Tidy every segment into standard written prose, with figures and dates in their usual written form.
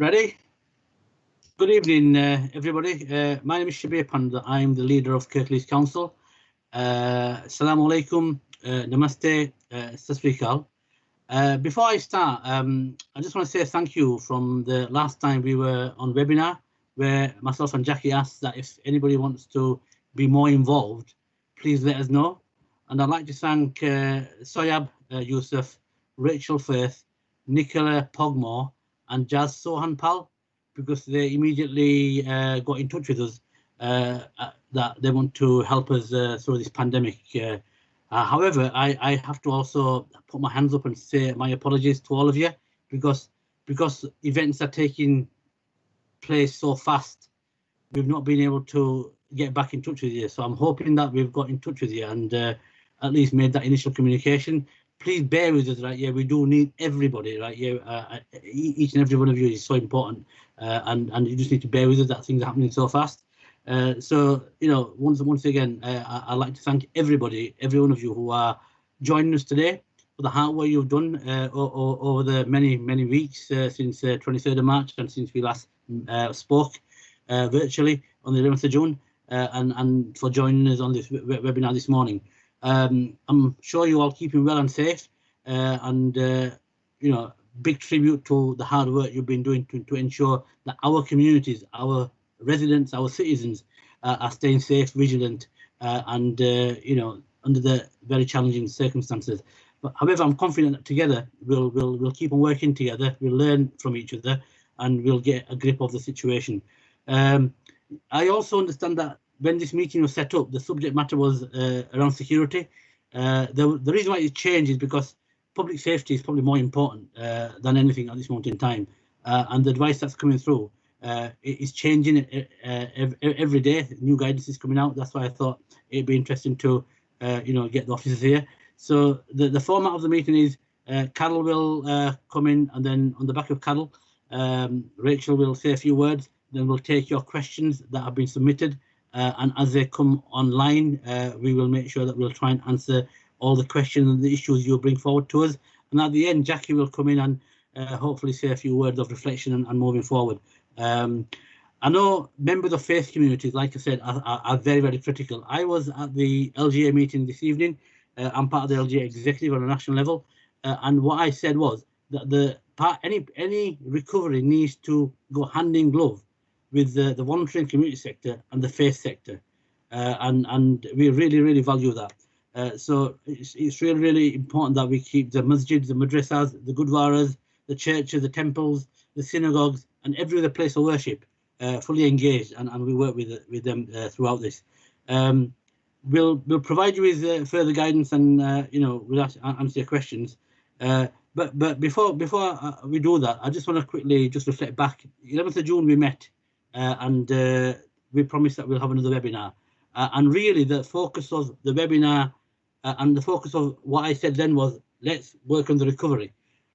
Ready? Good evening, everybody. My name is Shabir Panda. I'm the leader of Kirklees Council. Assalamu alaikum, namaste, sat sri akal. Before I start, I just want to say thank you from the last time we were on webinar, where myself and Jackie asked that if anybody wants to be more involved, please let us know. And I'd like to thank Soyab Yusuf, Rachel Firth, Nicola Pogmore, and Jazz Sohanpal, because they immediately got in touch with us that they want to help us through this pandemic. However, I have to also put my hands up and say my apologies to all of you, because events are taking place so fast, we've not been able to get back in touch with you. So I'm hoping that we've got in touch with you and at least made that initial communication. Please bear with us, right? Yeah, we do need everybody, right? Yeah, each and every one of you is so important, and you just need to bear with us that things are happening so fast. So, you know, once again, I'd like to thank everybody, every one of you who are joining us today for the hard work you've done over the many weeks since 23rd of March and since we last spoke virtually on the 11th of June, and for joining us on this webinar this morning. I'm sure you all keeping well and safe, and you know, big tribute to the hard work you've been doing to ensure that our communities, our residents, our citizens are staying safe, vigilant, and you know, under the very challenging circumstances. But however, I'm confident that together we'll keep on working together. We'll learn from each other, and we'll get a grip of the situation. I also understand that when this meeting was set up, the subject matter was around security. The reason why it changed is because public safety is probably more important than anything at this moment in time, and the advice that's coming through is changing every day. New guidance is coming out. That's why I thought it'd be interesting to you know, get the officers here. So the format of the meeting is Carol will come in, and then on the back of Carol, Rachel will say a few words. Then we'll take your questions that have been submitted. And as they come online, we will make sure that we'll try and answer all the questions and the issues you'll bring forward to us. And at the end, Jackie will come in and hopefully say a few words of reflection and moving forward. I know members of faith communities, like I said, are very critical. I was at the LGA meeting this evening. I'm part of the LGA executive on a national level. And what I said was that any recovery needs to go hand in glove with the voluntary and community sector and the faith sector, and we really value that. So it's really important that we keep the masjids, the madrasas, the gurdwaras, the churches, the temples, the synagogues, and every other place of worship fully engaged, and we work with them throughout this. We'll provide you with further guidance, and you know, we'll answer your questions. But before we do that, I just want to quickly just reflect back. 11th of June we met. And we promised that we'll have another webinar, and really the focus of the webinar and the focus of what I said then was, let's work on the recovery,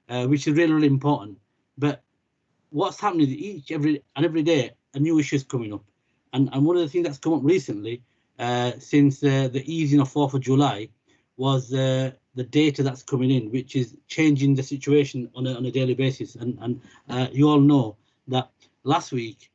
which is really important. But what's happening every day, a new issue is coming up, and one of the things that's come up recently since the easing of 4th of July was the data that's coming in, which is changing the situation on a daily basis. And you all know that last week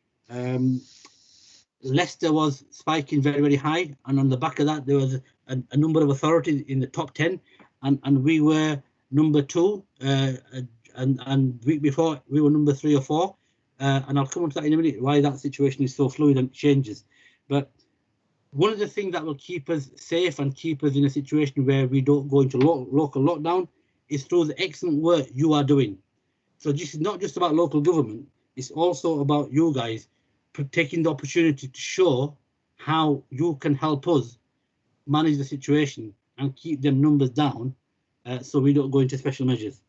Leicester was spiking very high, and on the back of that there was a number of authorities in the top 10, and we were number 2, and week before we were number 3 or 4, and I'll come on to that in a minute, why that situation is so fluid and changes. But one of the things that will keep us safe and keep us in a situation where we don't go into local lockdown is through the excellent work you are doing. So this is not just about local government, it's also about you guys taking the opportunity to show how you can help us manage the situation and keep them numbers down, so we don't go into special measures.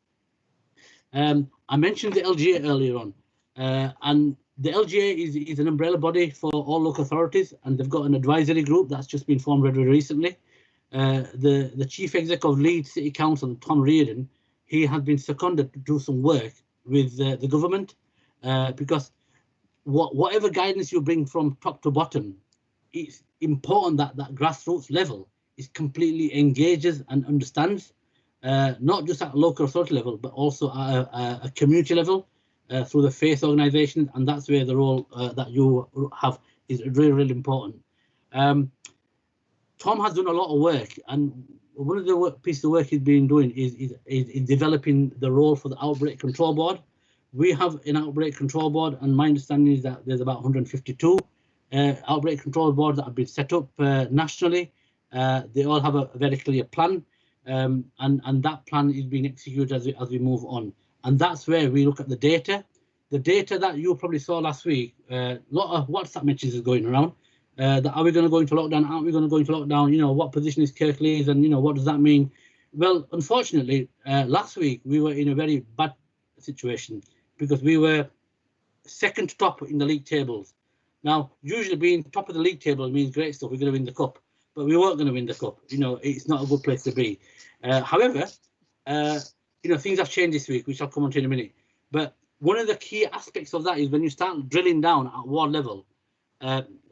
I mentioned the LGA earlier on, and the LGA is an umbrella body for all local authorities, and they've got an advisory group that's just been formed very recently. The chief exec of Leeds City Council, Tom Reardon, he has been seconded to do some work with the government, because whatever guidance you bring from top to bottom, it's important that that grassroots level is completely engages and understands, not just at local authority level, but also at a community level. through the faith organisations, and that's where the role that you have is really, really important. Tom has done a lot of work, and one of the pieces of work he's been doing is developing the role for the Outbreak Control Board. We have an Outbreak Control Board, and my understanding is that there's about 152 Outbreak Control Boards that have been set up nationally. They all have a very clear plan, and that plan is being executed as we move on. And that's where we look at the data. The data that you probably saw last week, a lot of WhatsApp messages are going around. That are we going to go into lockdown? Aren't we going to go into lockdown? You know, what position is Kirklees, and you know, what does that mean? Well, unfortunately, last week we were in a very bad situation because we were second to top in the league tables. Now, usually being top of the league table means great stuff. We're going to win the cup, but we weren't going to win the cup. You know, it's not a good place to be. However, you know, things have changed this week, which I'll come on to in a minute. But one of the key aspects of that is when you start drilling down at ward level.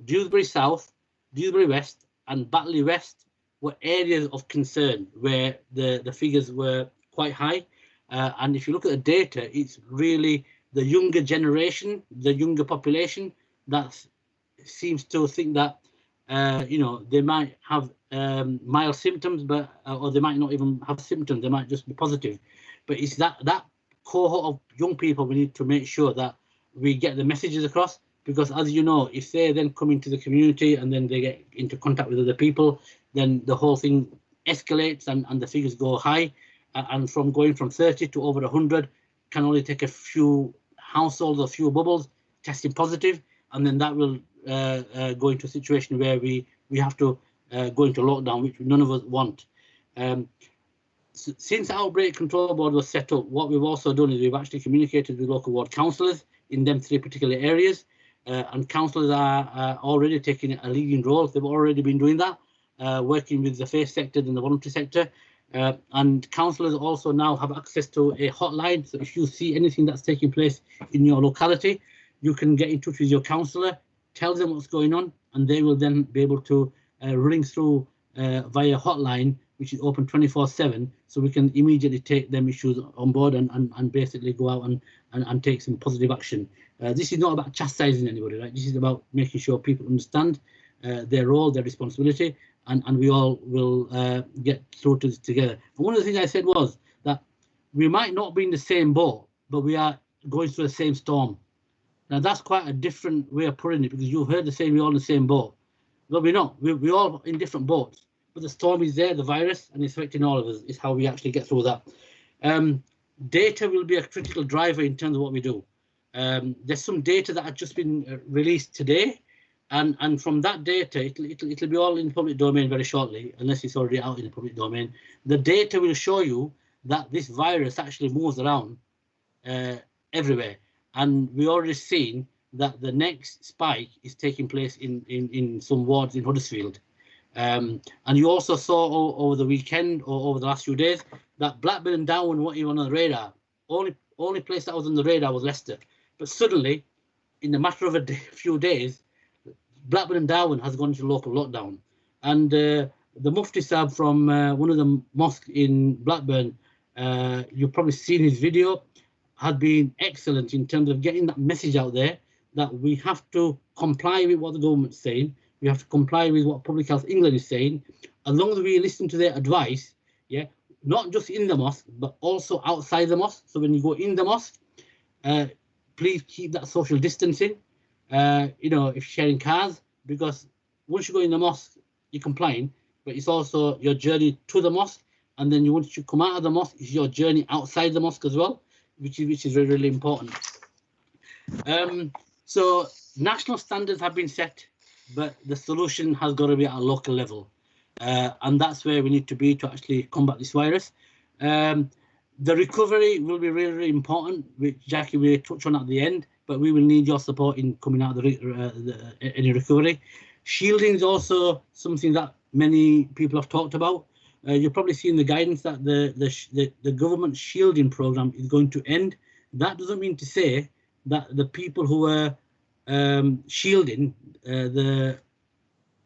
Dewsbury South, Dewsbury West, and Batley West were areas of concern where the figures were quite high. And if you look at the data, it's really the younger generation, the younger population that seems to think that you know, they might have mild symptoms, but or they might not even have symptoms. They might just be positive. But it's that cohort of young people we need to make sure that we get the messages across. Because as you know, if they then come into the community and then they get into contact with other people, then the whole thing escalates and the figures go high. And from going from 30 to over 100 can only take a few households or few bubbles testing positive. And then that will go into a situation where we have to go into lockdown, which none of us want. Since the Outbreak Control Board was set up, what we've also done is we've actually communicated with local ward councillors in them 3 particular areas. And councillors are already taking a leading role. They've already been doing that, working with the faith sector and the voluntary sector. And councillors also now have access to a hotline. So if you see anything that's taking place in your locality, you can get in touch with your councillor, tell them what's going on, and they will then be able to ring through via hotline, which is open 24/7, so we can immediately take them issues on board and basically go out and take some positive action. This is not about chastising anybody, right? This is about making sure people understand their role, their responsibility, and we all will get through to this together. And one of the things I said was that we might not be in the same boat, but we are going through the same storm. Now that's quite a different way of putting it, because you've heard the same, we're all in the same boat. But we're not, we're all in different boats. But the storm is there, the virus, and it's affecting all of us, is how we actually get through that. Data will be a critical driver in terms of what we do. There's some data that have just been released today, and from that data, it'll be all in the public domain very shortly, unless it's already out in the public domain. The data will show you that this virus actually moves around everywhere, and we already seen that the next spike is taking place in some wards in Huddersfield. And you also saw over the weekend or over the last few days that Blackburn and Down weren't even on the radar. Only place that was on the radar was Leicester. But suddenly, in a matter of a few days, Blackburn and Darwen has gone into local lockdown. And the Mufti Sahib from one of the mosques in Blackburn, you've probably seen his video, has been excellent in terms of getting that message out there that we have to comply with what the government's saying. We have to comply with what Public Health England is saying. As long as we listen to their advice, yeah, not just in the mosque, but also outside the mosque. So when you go in the mosque, please keep that social distancing. You know, if you're sharing cars, because once you go in the mosque, you're complying, but it's also your journey to the mosque. And then once you come out of the mosque, it's your journey outside the mosque as well, which is really, really important. So national standards have been set, but the solution has got to be at a local level. And that's where we need to be to actually combat this virus. The recovery will be really, really important, which Jackie will touch on at the end, but we will need your support in coming out of any recovery. Shielding is also something that many people have talked about. You've probably seen the guidance that the government shielding program is going to end. That doesn't mean to say that the people who are shielding, the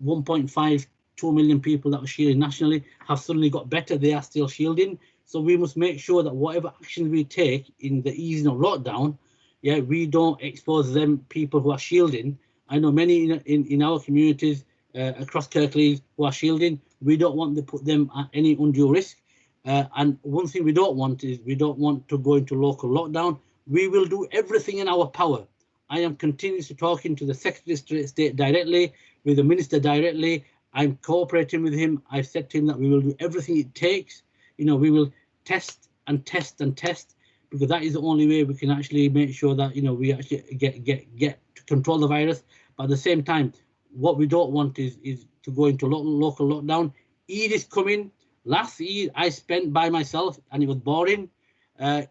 1.52 million people that were shielding nationally, have suddenly got better. They are still shielding. So we must make sure that whatever actions we take in the easing of lockdown, yeah, we don't expose them people who are shielding. I know many in our communities across Kirklees who are shielding. We don't want to put them at any undue risk. And one thing we don't want is we don't want to go into local lockdown. We will do everything in our power. I am continuously talking to the Secretary of State directly, with the Minister directly. I'm cooperating with him. I've said to him that we will do everything it takes. You know, we will test and test and test, because that is the only way we can actually make sure that, you know, we actually get to control the virus. But at the same time, what we don't want is to go into local lockdown. Eid is coming. Last Eid I spent by myself and it was boring.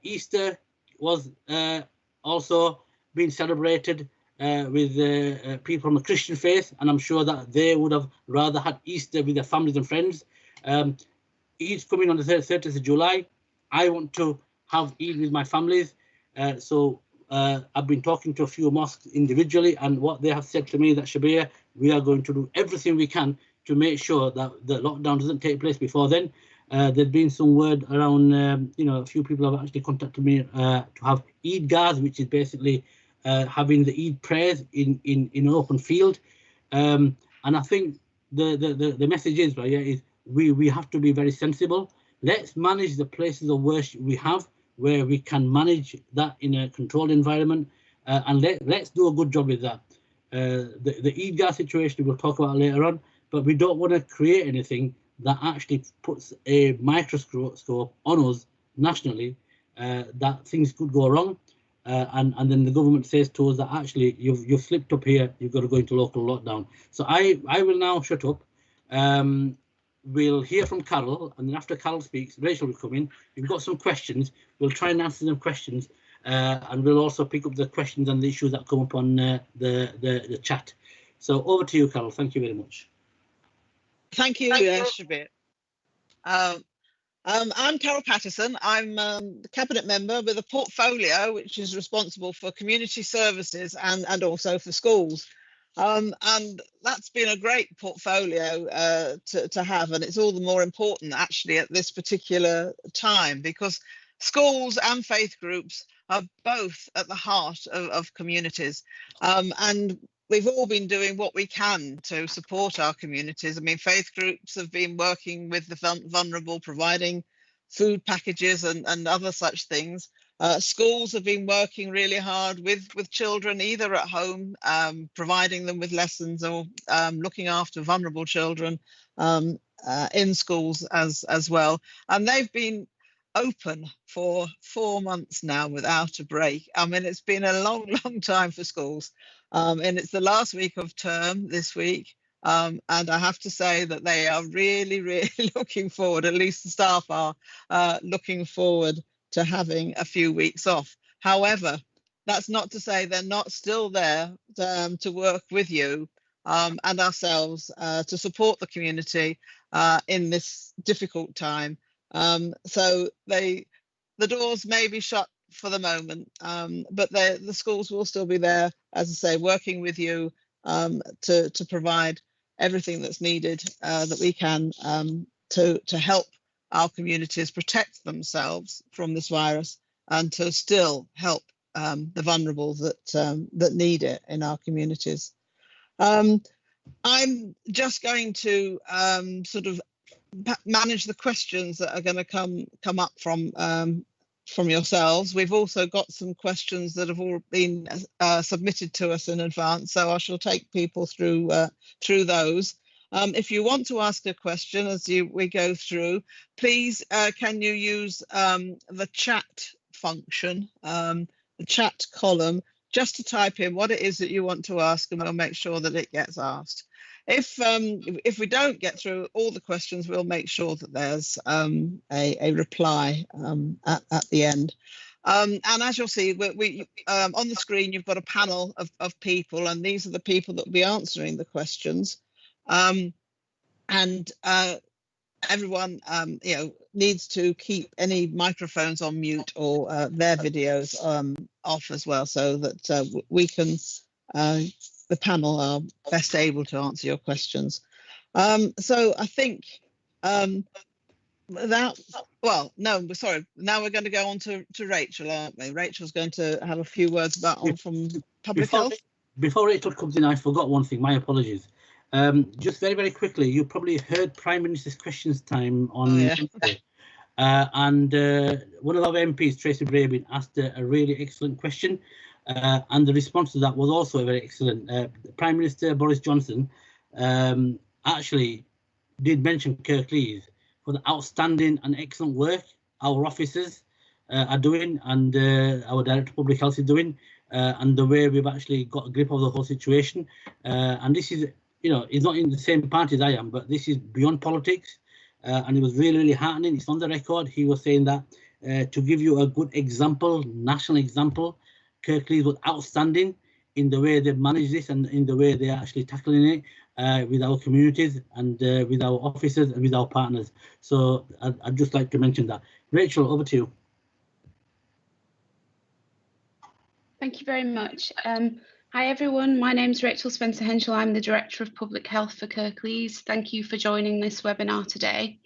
Easter was also being celebrated with people from the Christian faith, and I'm sure that they would have rather had Easter with their families and friends. Eid's coming on the 30th of July. I want to have Eid with my families. So I've been talking to a few mosques individually, and what they have said to me that, Shabir, we are going to do everything we can to make sure that the lockdown doesn't take place before then. There's been some word around, you know, a few people have actually contacted me to have Eid Gars, which is basically having the Eid prayers in an open field. And I think the message is, right, yeah, is we have to be very sensible. Let's manage the places of worship we have, where we can manage that in a controlled environment, and let's do a good job with that. The Eid Gar situation we'll talk about later on, but we don't want to create anything that actually puts a microscope on us nationally, that things could go wrong, and then the government says to us that actually you've slipped up here, you've got to go into local lockdown. So I will now shut up. We'll hear from Carol, and then after Carol speaks, Rachel will come in. We've got some questions. We'll try and answer them questions, and we'll also pick up the questions and the issues that come up on the chat. So over to you, Carol. Thank you very much. Thank you, Shabir. I'm Carol Patterson. I'm the Cabinet Member with a portfolio which is responsible for community services and also for schools. And that's been a great portfolio to have, and it's all the more important actually at this particular time, because schools and faith groups are both at the heart of communities, and we've all been doing what we can to support our communities. I mean, faith groups have been working with the vulnerable, providing food packages and other such things. Schools have been working really hard with children, either at home, providing them with lessons, or looking after vulnerable children in schools as well. And they've been open for 4 months now without a break. I mean, it's been a long time for schools, and it's the last week of term this week. And I have to say that they are really looking forward, at least the staff are looking forward to having a few weeks off. However, that's not to say they're not still there to work with you and ourselves to support the community in this difficult time. So the doors may be shut for the moment, but the schools will still be there, as I say, working with you to provide everything that's needed that we can to help our communities protect themselves from this virus, and to still help the vulnerable that need it in our communities. I'm just going to sort of manage the questions that are going to come up from yourselves. We've also got some questions that have all been submitted to us in advance, so I shall take people through those. If you want to ask a question as we go through, please can you use the chat function, the chat column, just to type in what it is that you want to ask, and we'll make sure that it gets asked. If we don't get through all the questions, we'll make sure that there's a reply at the end. And as you'll see, we on the screen, you've got a panel of people, and these are the people that will be answering the questions. And everyone, needs to keep any microphones on mute or their videos off as well, so that we can, the panel are best able to answer your questions. So I think Well, no, sorry. Now we're going to go on to Rachel, aren't we? Rachel's going to have a few words from public health. Before Rachel comes in, I forgot one thing. My apologies. Just very, very quickly, you probably heard Prime Minister's Questions Time on Wednesday. And one of our MPs, Tracy Brabin, asked a really excellent question. And the response to that was also very excellent. Prime Minister Boris Johnson actually did mention Kirklees for the outstanding and excellent work our officers are doing, and our Director of Public Health is doing, and the way we've actually got a grip of the whole situation. And this is, he's not in the same party as I am, but this is beyond politics. And it was really, really heartening. It's on the record. He was saying that to give you a good example, national example, Kirklees was outstanding in the way they manage this and in the way they're actually tackling it with our communities and with our officers and with our partners. So I'd just like to mention that. Rachel, over to you. Thank you very much. Hi everyone, my name is Rachel Spencer-Henschel. I'm the Director of Public Health for Kirklees. Thank you for joining this webinar today.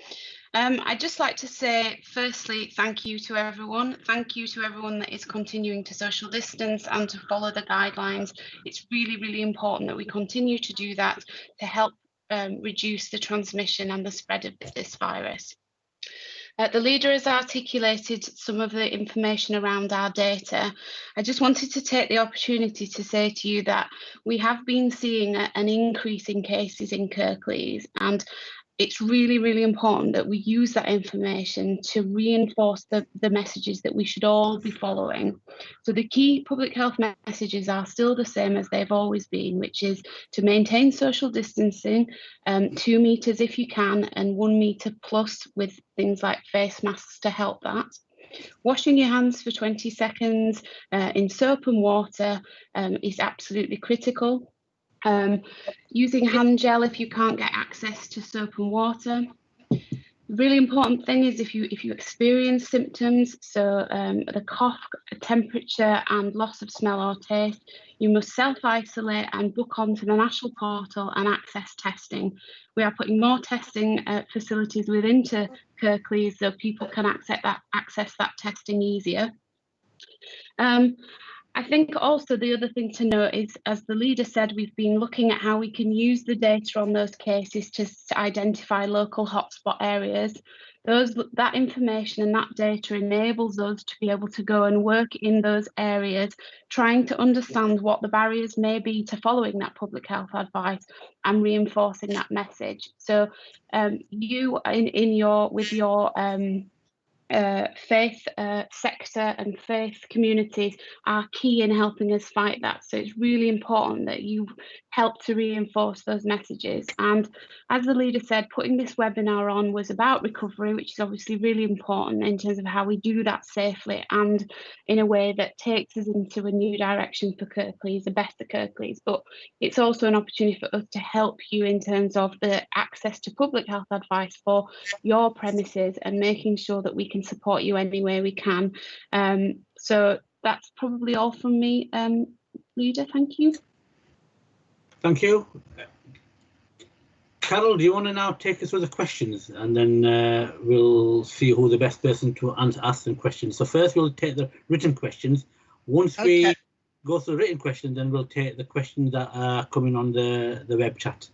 I'd just like to say, firstly, thank you to everyone. Thank you to everyone that is continuing to social distance and to follow the guidelines. It's really, really important that we continue to do that to help reduce the transmission and the spread of this virus. The leader has articulated some of the information around our data. I just wanted to take the opportunity to say to you that we have been seeing an increase in cases in Kirklees, and it's really, really important that we use that information to reinforce the messages that we should all be following. So the key public health messages are still the same as they've always been, which is to maintain social distancing, 2 meters if you can, and 1 meter plus with things like face masks to help that. Washing your hands for 20 seconds in soap and water is absolutely critical. Using hand gel if you can't get access to soap and water. The really important thing is if you experience symptoms, so the cough, temperature and loss of smell or taste, you must self-isolate and book onto the national portal and access testing. We are putting more testing facilities within Kirklees so people can access that testing easier. I think also the other thing to note is, as the leader said, we've been looking at how we can use the data on those cases to identify local hotspot areas. That information and that data enables us to be able to go and work in those areas, trying to understand what the barriers may be to following that public health advice and reinforcing that message. So you with your faith sector and faith communities are key in helping us fight that. So it's really important that you help to reinforce those messages. And as the leader said, putting this webinar on was about recovery, which is obviously really important in terms of how we do that safely and in a way that takes us into a new direction for Kirklees, a better Kirklees. But it's also an opportunity for us to help you in terms of the access to public health advice for your premises and making sure that we can support you any way we can. So that's probably all from me, leader. Thank you. Thank you. Carol, do you want to now take us through the questions, and then we'll see who the best person to ask them questions. So first we'll take the written questions. Once we go through the written questions, then we'll take the questions that are coming on the web chat.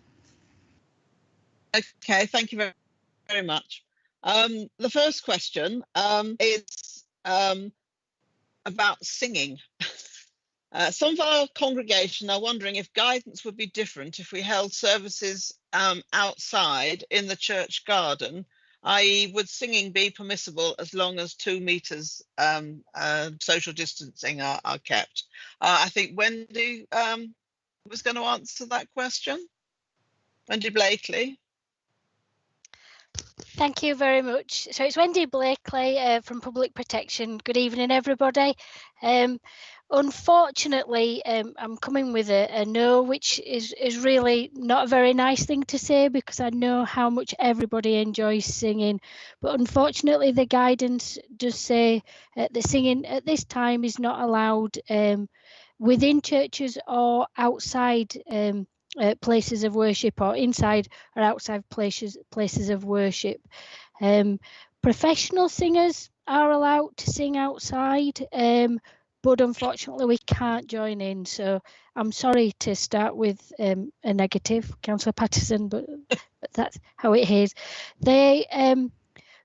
Okay, thank you very, very much. The first question is about singing. Some of our congregation are wondering if guidance would be different if we held services outside in the church garden, i.e. would singing be permissible as long as 2 meters social distancing are kept? I think Wendy was going to answer that question. Wendy Blakely. Thank you very much. So it's Wendy Blakely from Public Protection. Good evening, everybody. Unfortunately, I'm coming with a no, which is really not a very nice thing to say, because I know how much everybody enjoys singing. But unfortunately, the guidance does say that singing at this time is not allowed within churches or outside places of worship, or inside or outside places of worship. Professional singers are allowed to sing outside, but unfortunately we can't join in. So I'm sorry to start with a negative, Councillor Patterson, but that's how it is.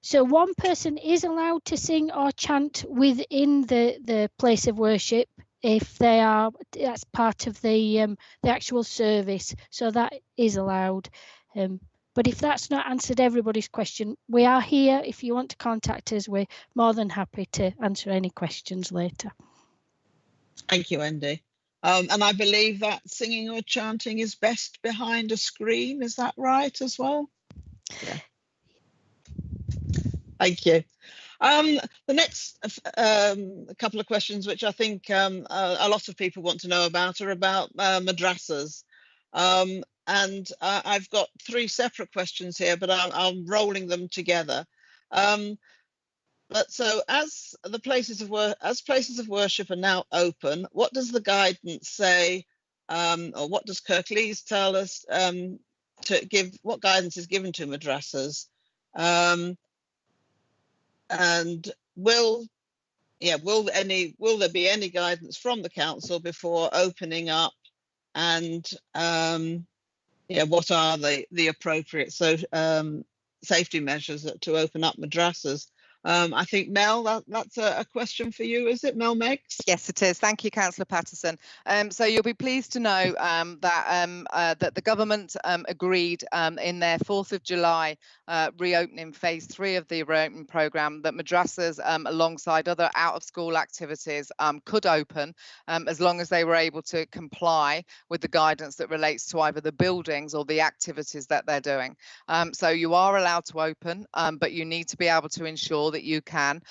So one person is allowed to sing or chant within the place of worship if that's part of the actual service. So that is allowed. But if that's not answered everybody's question, we are here. If you want to contact us, we're more than happy to answer any questions later. Thank you, Wendy. And I believe that singing or chanting is best behind a screen. Is that right as well? Yeah. Thank you. The next couple of questions, which I think a lot of people want to know about, are about madrasas. And I've got 3 separate questions here, but I'm rolling them together. But so as places of worship are now open, what does the guidance say, or what does Kirklees tell us what guidance is given to madrasas? And will there be any guidance from the council before opening up? And what are the appropriate safety measures to open up madrasas? I think, Mel, that's a question for you, is it, Mel Meggs? Yes, it is. Thank you, Councillor Patterson. So you'll be pleased to know that the government agreed in their 4th of July reopening phase 3 of the reopening programme that madrasas, alongside other out-of-school activities, could open as long as they were able to comply with the guidance that relates to either the buildings or the activities that they're doing. So you are allowed to open, but you need to be able to ensure that you can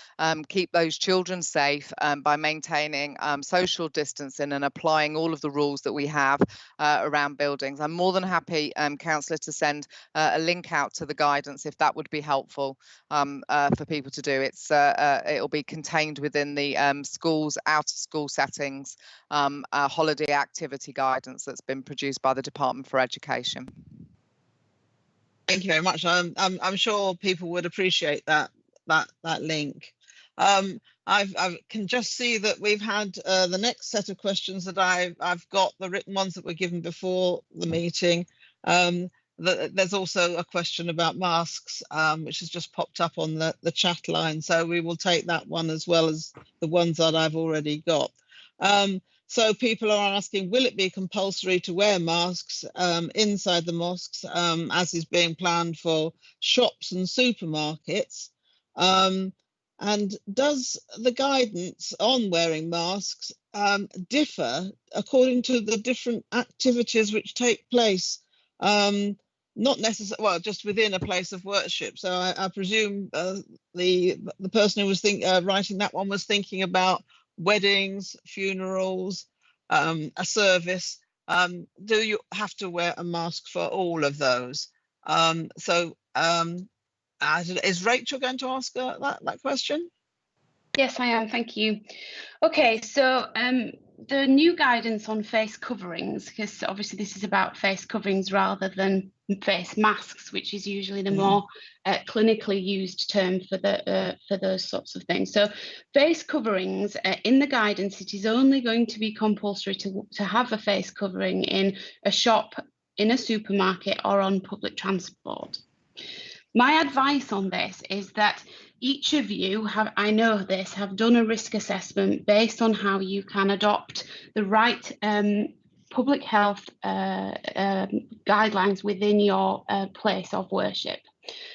keep those children safe by maintaining social distancing and applying all of the rules that we have around buildings. I'm more than happy, Councillor, to send a link out to the guidance if that would be helpful for people to do. It'll be contained within the schools, out of school settings, holiday activity guidance that's been produced by the Department for Education. Thank you very much. I'm sure people would appreciate that link. I can just see that we've had the next set of questions that I've got, the written ones that were given before the meeting. There's also a question about masks, which has just popped up on the chat line. So we will take that one as well as the ones that I've already got. So people are asking, will it be compulsory to wear masks inside the mosques, as is being planned for shops and supermarkets? And does the guidance on wearing masks differ according to the different activities which take place, not necessarily, well, just within a place of worship? So I presume the person who was writing that one was thinking about weddings, funerals, a service. Do you have to wear a mask for all of those? Is Rachel going to ask that question? Yes, I am. Thank you. Okay, so the new guidance on face coverings, because obviously this is about face coverings rather than face masks, which is usually the more clinically used term for those sorts of things. So face coverings, in the guidance, it is only going to be compulsory to have a face covering in a shop, in a supermarket, or on public transport. My advice on this is that each of you have done a risk assessment based on how you can adopt the right public health guidelines within your place of worship.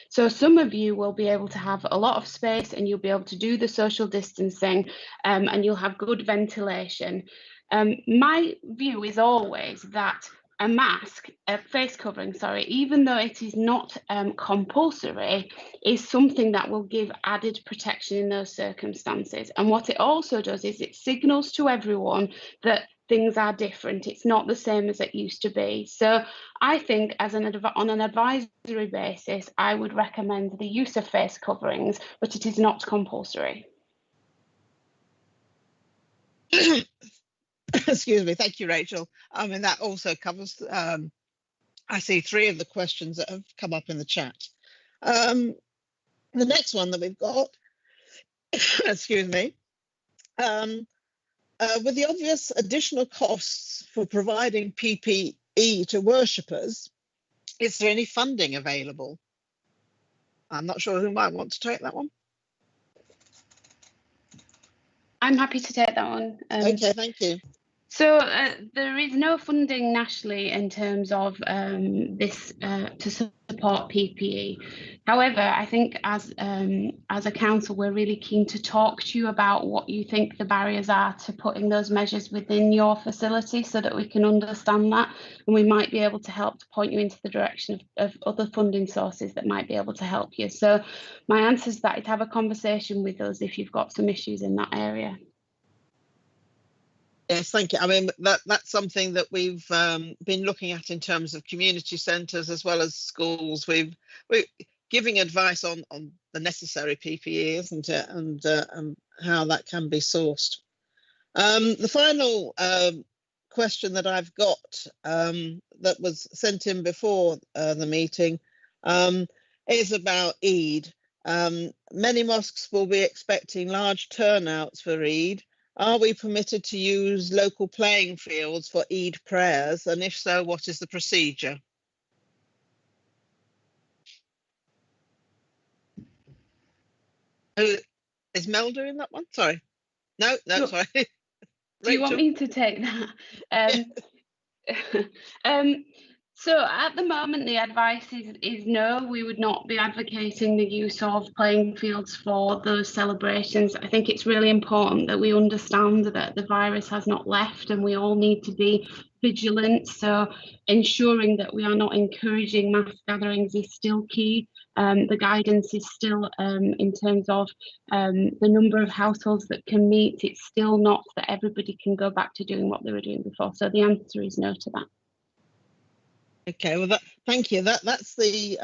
So some of you will be able to have a lot of space and you'll be able to do the social distancing, and you'll have good ventilation. My view is always that a face covering, even though it is not compulsory, is something that will give added protection in those circumstances. And what it also does is it signals to everyone that things are different. It's not the same as it used to be. So I think on an advisory basis, I would recommend the use of face coverings, but it is not compulsory. Excuse me. Thank you, Rachel. I mean, that also covers, I see 3 of the questions that have come up in the chat. The next one that we've got, excuse me, with the obvious additional costs for providing PPE to worshippers, is there any funding available? I'm not sure who might want to take that one. I'm happy to take that one. Okay, thank you. So there is no funding nationally in terms of this to support PPE. However, I think as a council, we're really keen to talk to you about what you think the barriers are to putting those measures within your facility, so that we can understand that, and we might be able to help to point you into the direction of other funding sources that might be able to help you. So my answer to that is have a conversation with us if you've got some issues in that area. Yes, thank you. I mean, that's something that we've been looking at in terms of community centres as well as schools. We're giving advice on the necessary PPE, isn't it, and how that can be sourced. The final question that I've got that was sent in before the meeting is about Eid. Many mosques will be expecting large turnouts for Eid. Are we permitted to use local playing fields for Eid prayers? And if so, what is the procedure? Is Mel doing that one? Sorry. No, sorry. Do you want me to take that? So at the moment, the advice is no, we would not be advocating the use of playing fields for those celebrations. I think it's really important that we understand that the virus has not left and we all need to be vigilant. So ensuring that we are not encouraging mass gatherings is still key. The guidance is still in terms of the number of households that can meet. It's still not that everybody can go back to doing what they were doing before. So the answer is no to that. Okay, well, thank you. That's the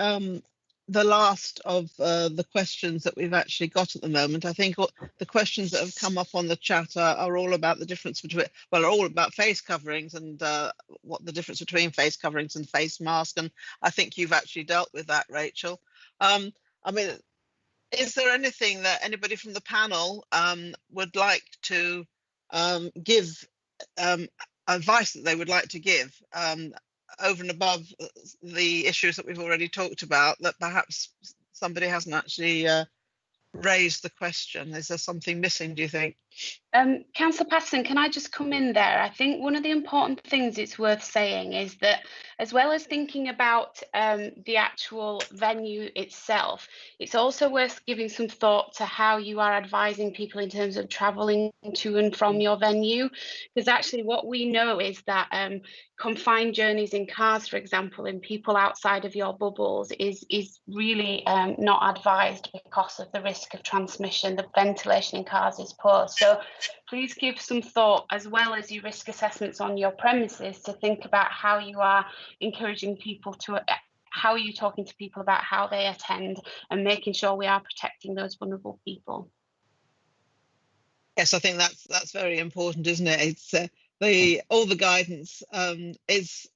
last of the questions that we've actually got at the moment. I think the questions that have come up on the chat are all about the difference between, well, are all about face coverings and what the difference between face coverings and face masks. And I think you've actually dealt with that, Rachel. I mean, is there anything that anybody from the panel would like to give advice that they would like to give over and above the issues that we've already talked about, that perhaps somebody hasn't actually raised the question? Is there something missing, do you think? Councillor Patterson, can I just come in there? I think one of the important things it's worth saying is that, as well as thinking about the actual venue itself, it's also worth giving some thought to how you are advising people in terms of travelling to and from your venue. Because actually what we know is that confined journeys in cars, for example, in people outside of your bubbles is really not advised because of the risk of transmission. The ventilation in cars is poor. So please give some thought, as well as your risk assessments on your premises, to think about how you are encouraging people to, how are you talking to people about how they attend, and making sure we are protecting those vulnerable people. Yes, I think that's very important, isn't it? It's all the guidance is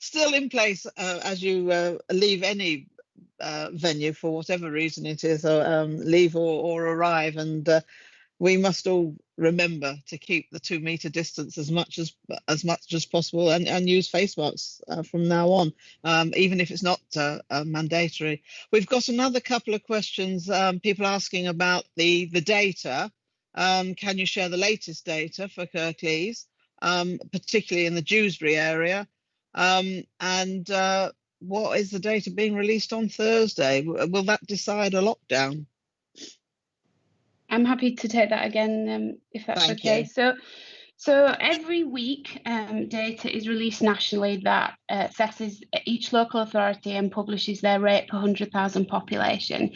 still in place as you leave any venue for whatever reason it is, or leave or arrive, and we must all remember to keep the 2 metre distance as much as possible, and use face masks from now on, even if it's not mandatory. We've got another couple of questions, people asking about the data. Can you share the latest data for Kirklees, particularly in the Dewsbury area? And what is the data being released on Thursday? Will that decide a lockdown? I'm happy to take that again, if that's Thank okay. you. So every week, data is released nationally that assesses each local authority and publishes their rate per 100,000 population.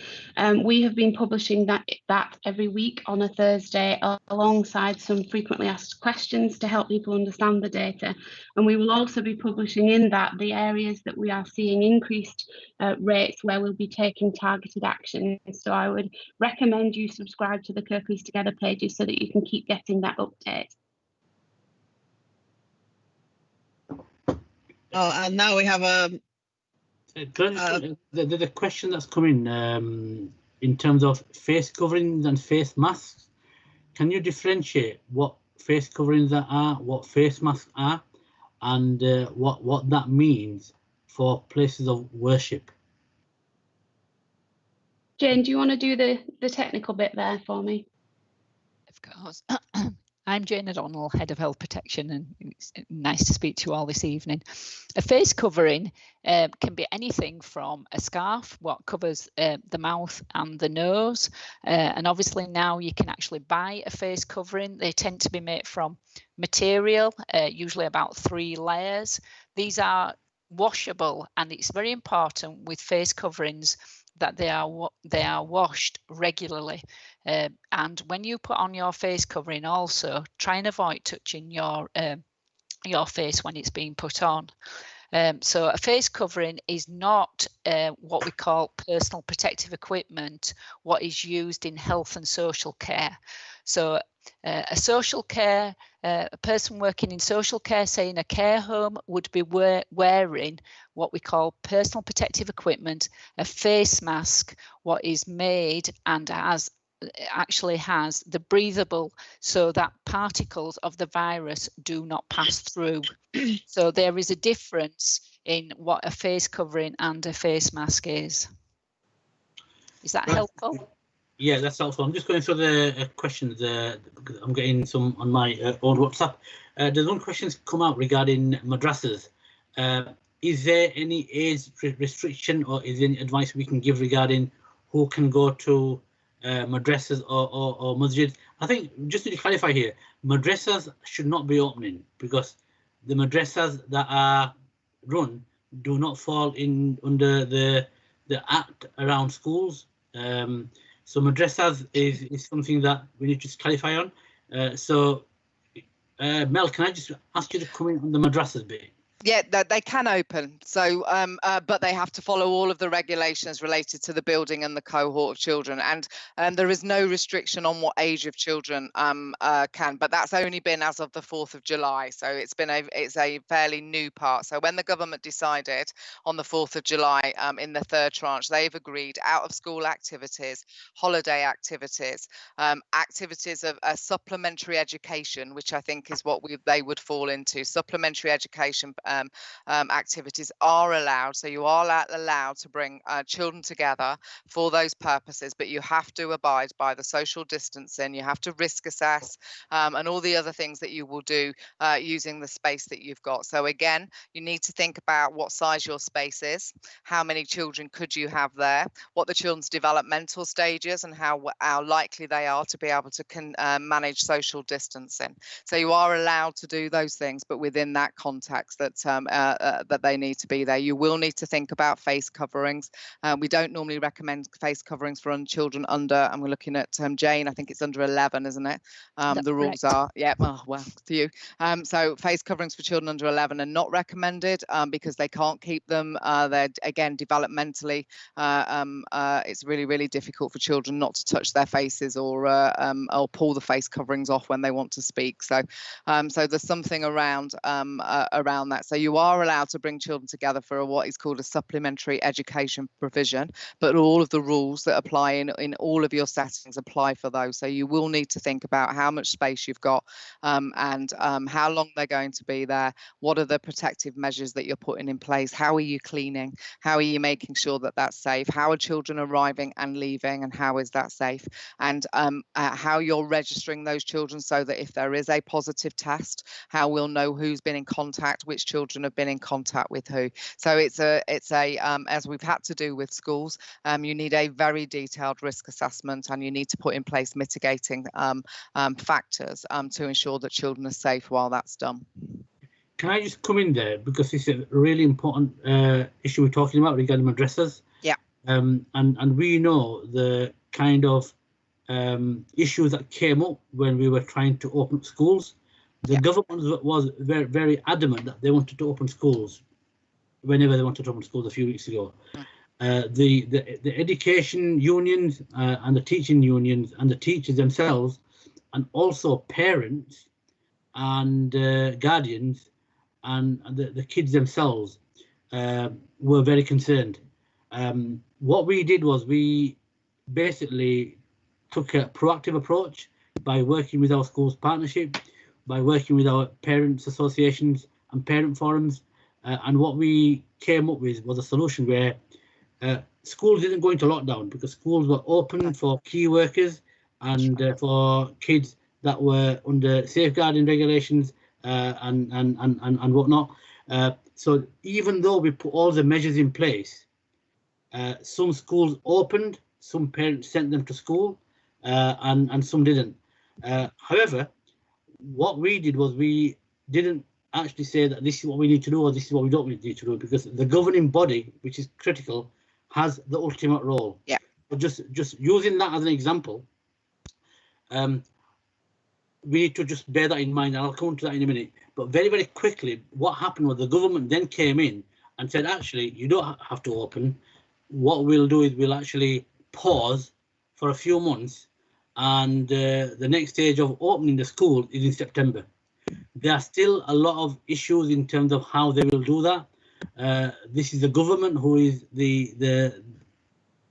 We have been publishing that every week on a Thursday, alongside some frequently asked questions to help people understand the data. And we will also be publishing in that the areas that we are seeing increased rates, where we'll be taking targeted action. So I would recommend you subscribe to the Kirklees Together pages so that you can keep getting that update. Oh, and now we have a. The question that's coming in terms of face coverings and face masks. Can you differentiate what face coverings are, what face masks are, and what that means for places of worship? Jane, do you want to do the technical bit there for me? Of course. I'm Jane O'Donnell, Head of Health Protection, and it's nice to speak to you all this evening. A face covering can be anything from a scarf, what covers the mouth and the nose, and obviously now you can actually buy a face covering. They tend to be made from material, usually about 3 layers. These are washable, and it's very important with face coverings that they are washed regularly, and when you put on your face covering, also try and avoid touching your face when it's being put on. So a face covering is not what we call personal protective equipment, what is used in health and social care. So a social care, a person working in social care, say in a care home, would be wearing what we call personal protective equipment, a face mask, what is made and actually has the breathable, so that particles of the virus do not pass through. So there is a difference in what a face covering and a face mask is. Is that helpful? Yeah, that's helpful. I'm just going through the questions. I'm getting some on my own WhatsApp. There's one question come out regarding madrasas. Is there any age restriction, or is there any advice we can give regarding who can go to madrasas or masjids? I think, just to clarify here, madrasas should not be opening, because the madrasas that are run do not fall in under the act around schools. So madrasas is something that we need to clarify on. Mel, can I just ask you to comment on the madrasas bit? Yeah, they can open. So, but they have to follow all of the regulations related to the building and the cohort of children. And there is no restriction on what age of children can. But that's only been as of the 4th of July. So it's a fairly new part. So when the government decided on the 4th of July in the 3rd tranche, they've agreed out of school activities, holiday activities, activities of supplementary education, which I think is what they would fall into. Supplementary education activities are allowed, so you are allowed to bring children together for those purposes, but you have to abide by the social distancing, you have to risk assess, and all the other things that you will do using the space that you've got. So again, you need to think about what size your space is, how many children could you have there, what the children's developmental stages and how likely they are to be able to manage social distancing. So you are allowed to do those things, but within that context that they need to be there. You will need to think about face coverings. We don't normally recommend face coverings for children under, and we're looking at Jane, I think it's under 11, isn't it? The rules are, yeah, oh, well, for you. So face coverings for children under 11 are not recommended because they can't keep them. They're, again, developmentally, it's really, really difficult for children not to touch their faces or pull the face coverings off when they want to speak. So, so there's something around that. So you are allowed to bring children together for what is called a supplementary education provision, but all of the rules that apply in all of your settings apply for those. So you will need to think about how much space you've got and how long they're going to be there. What are the protective measures that you're putting in place? How are you cleaning? How are you making sure that that's safe? How are children arriving and leaving, and how is that safe? And how you're registering those children so that if there is a positive test, how we'll know who's been in contact, which children have been in contact with who. So it's a as we've had to do with schools, you need a very detailed risk assessment, and you need to put in place mitigating factors to ensure that children are safe while that's done. Can I just come in there, because it's a really important issue we're talking about regarding madrasas? Yeah. And we know the kind of issues that came up when we were trying to open up schools. The government was very, very adamant that they wanted to open schools whenever they wanted to open schools a few weeks ago. The education unions and the teaching unions and the teachers themselves, and also parents and guardians, and the kids themselves were very concerned. What we did was we basically took a proactive approach by working with our schools partnership, by working with our parents associations and parent forums, and what we came up with was a solution where schools didn't go into lockdown because schools were open for key workers and for kids that were under safeguarding regulations and whatnot. So even though we put all the measures in place, some schools opened, some parents sent them to school, and some didn't. However, what we did was we didn't actually say that this is what we need to do or this is what we don't need to do, because the governing body, which is critical, has the ultimate role. Yeah. So just using that as an example, we need to just bear that in mind, and I'll come to that in a minute. But very, very quickly, what happened was the government then came in and said, actually, you don't have to open. What we'll do is we'll actually pause for a few months, and the next stage of opening the school is in September. There are still a lot of issues in terms of how they will do that. This is the government who is the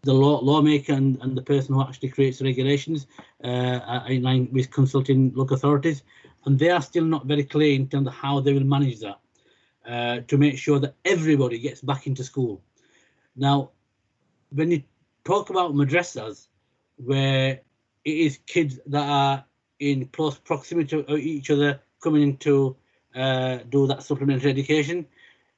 lawmaker and the person who actually creates the regulations in line with consulting local authorities, and they are still not very clear in terms of how they will manage that to make sure that everybody gets back into school. Now, when you talk about madrasas, where it is kids that are in close proximity to each other coming in to do that supplementary education,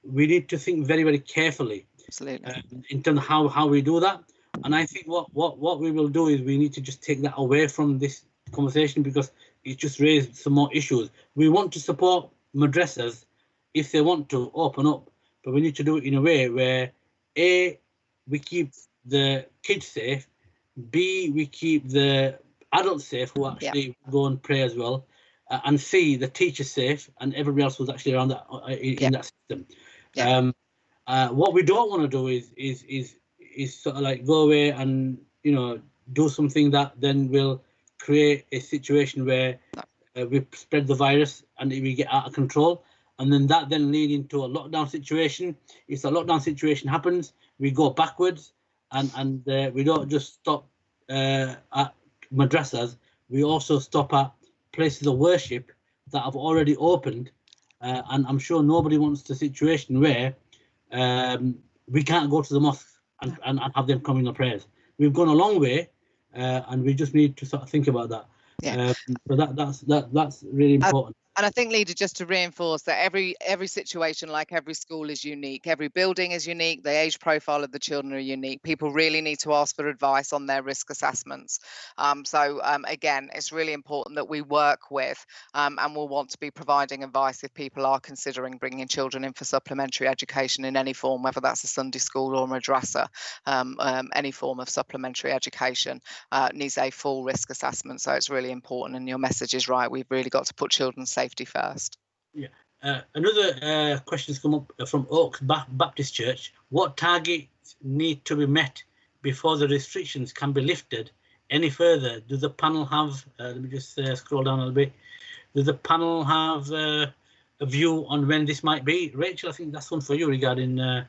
we need to think very, very carefully. Absolutely. In terms of how we do that. And I think what we will do is we need to just take that away from this conversation, because it just raised some more issues. We want to support madrasas if they want to open up, but we need to do it in a way where A, we keep the kids safe, B, we keep the adults safe who actually go and pray as well, and C, the teachers safe and everybody else who's actually around that in that system. Yeah. What we don't want to do is sort of like go away and do something that then will create a situation where we spread the virus and we get out of control, and then that then lead into a lockdown situation. If the lockdown situation happens, we go backwards, and we don't just stop at madrasas. We also stop at places of worship that have already opened, and I'm sure nobody wants the situation where we can't go to the mosque and have them come in the prayers. We've gone a long way, and we just need to sort of think about that. Yeah. So that's really important. And I think, Leader, just to reinforce that every situation, like every school, is unique. Every building is unique. The age profile of the children are unique. People really need to ask for advice on their risk assessments. Again, it's really important that we work with and we'll want to be providing advice if people are considering bringing children in for supplementary education in any form, whether that's a Sunday school or madrasa. Any form of supplementary education needs a full risk assessment. So it's really important, and your message is right. We've really got to put children's safety first. Yeah. Another question has come up from Oaks Baptist Church. What targets need to be met before the restrictions can be lifted any further? Does the panel have, let me just scroll down a little bit. Does the panel have a view on when this might be? Rachel, I think that's one for you regarding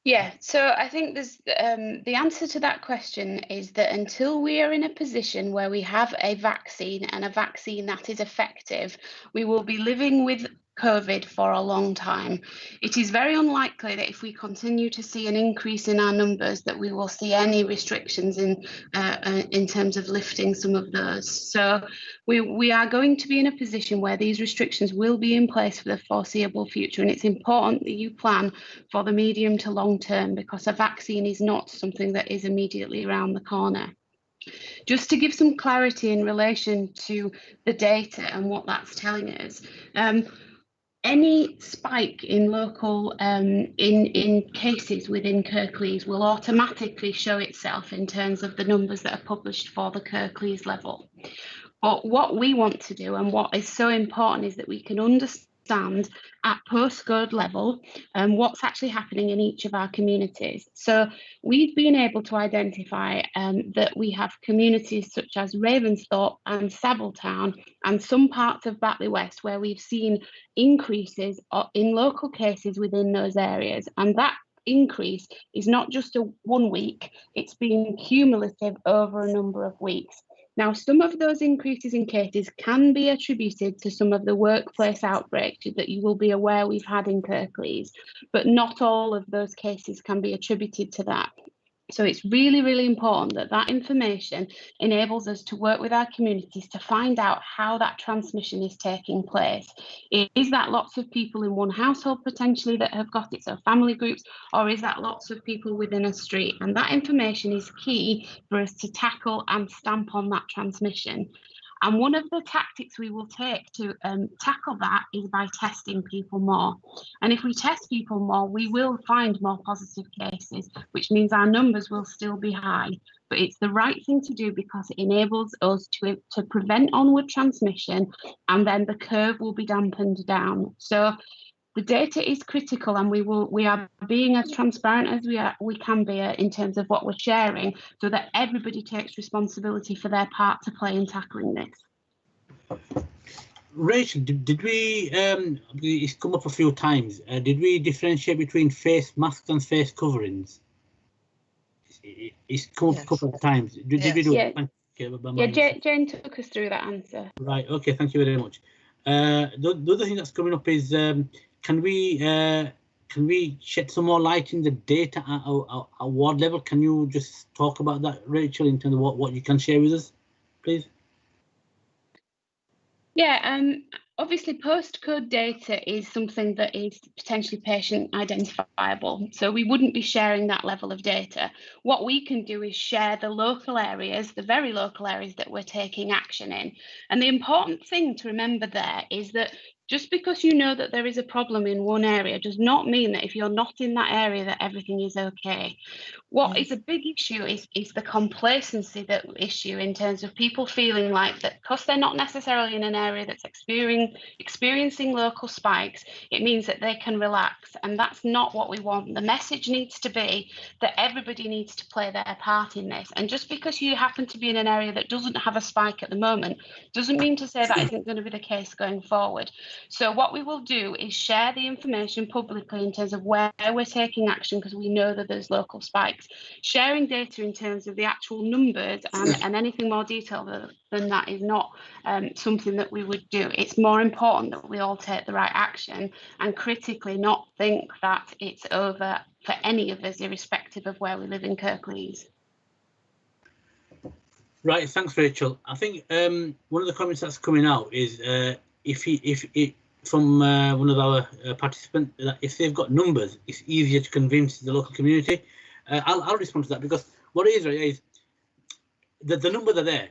Yeah, so I think there's the answer to that question is that until we are in a position where we have a vaccine, and a vaccine that is effective, we will be living with COVID for a long time. It is very unlikely that if we continue to see an increase in our numbers, that we will see any restrictions in terms of lifting some of those. So we are going to be in a position where these restrictions will be in place for the foreseeable future, and it's important that you plan for the medium to long term, because a vaccine is not something that is immediately around the corner. Just to give some clarity in relation to the data and what that's telling us, any spike in local in cases within Kirklees will automatically show itself in terms of the numbers that are published for the Kirklees level. But what we want to do, and what is so important, is that we can understand understand at postcode level what's actually happening in each of our communities. So we've been able to identify that we have communities such as Ravensthorpe and Sabbletown and some parts of Batley West where we've seen increases in local cases within those areas, and that increase is not just a 1 week, it's been cumulative over a number of weeks. Now, some of those increases in cases can be attributed to some of the workplace outbreaks that you will be aware we've had in Kirklees, but not all of those cases can be attributed to that. So it's really, really important that that information enables us to work with our communities to find out how that transmission is taking place. Is that lots of people in one household potentially that have got it, so family groups, or is that lots of people within a street? And that information is key for us to tackle and stamp on that transmission. And one of the tactics we will take to tackle that is by testing people more. And if we test people more, we will find more positive cases, which means our numbers will still be high. But it's the right thing to do because it enables us to prevent onward transmission, and then the curve will be dampened down. So the data is critical, and we are being as transparent as we can be in terms of what we're sharing, so that everybody takes responsibility for their part to play in tackling this. Rachel, did we? It's come up a few times. Did we differentiate between face masks and face coverings? It's come up a couple of times. Did we do it? Yeah, Jane took us through that answer. Right. Okay. Thank you very much. The other thing that's coming up is can we shed some more light in the data at ward level? Can you just talk about that, Rachel, in terms of what you can share with us, please? Yeah, obviously postcode data is something that is potentially patient identifiable, so we wouldn't be sharing that level of data. What we can do is share the local areas, the very local areas that we're taking action in. And the important thing to remember there is that just because you know that there is a problem in one area does not mean that if you're not in that area that everything is okay. What is a big issue is the complacency issue in terms of people feeling like that because they're not necessarily in an area that's experiencing local spikes, it means that they can relax, and that's not what we want. The message needs to be that everybody needs to play their part in this, and just because you happen to be in an area that doesn't have a spike at the moment doesn't mean to say that isn't going to be the case going forward. So what we will do is share the information publicly in terms of where we're taking action because we know that there's local spikes. Sharing data in terms of the actual numbers and anything more detailed than that is not something that we would do. It's more important that we all take the right action and critically not think that it's over for any of us, irrespective of where we live in Kirklees. Right, thanks, Rachel. I think one of the comments that's coming out is from one of our participants, that if they've got numbers, it's easier to convince the local community. I'll respond to that because what it is that the numbers are there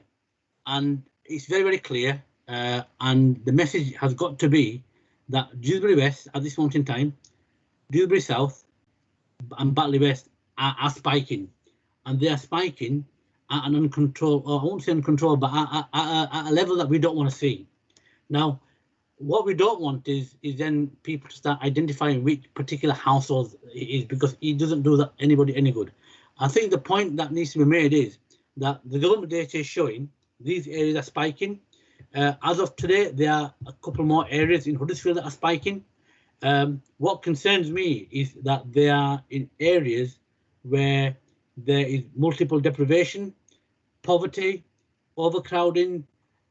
and it's very, very clear. And the message has got to be that Dewsbury West at this moment in time, Dewsbury South and Batley West are spiking, and they are spiking at an uncontrolled, or I won't say uncontrolled, but at a level that we don't want to see. Now, what we don't want is then people to start identifying which particular household it is, because it doesn't do that anybody any good. I think the point that needs to be made is that the government data is showing these areas are spiking. As of today, there are a couple more areas in Huddersfield that are spiking. What concerns me is that they are in areas where there is multiple deprivation, poverty, overcrowding,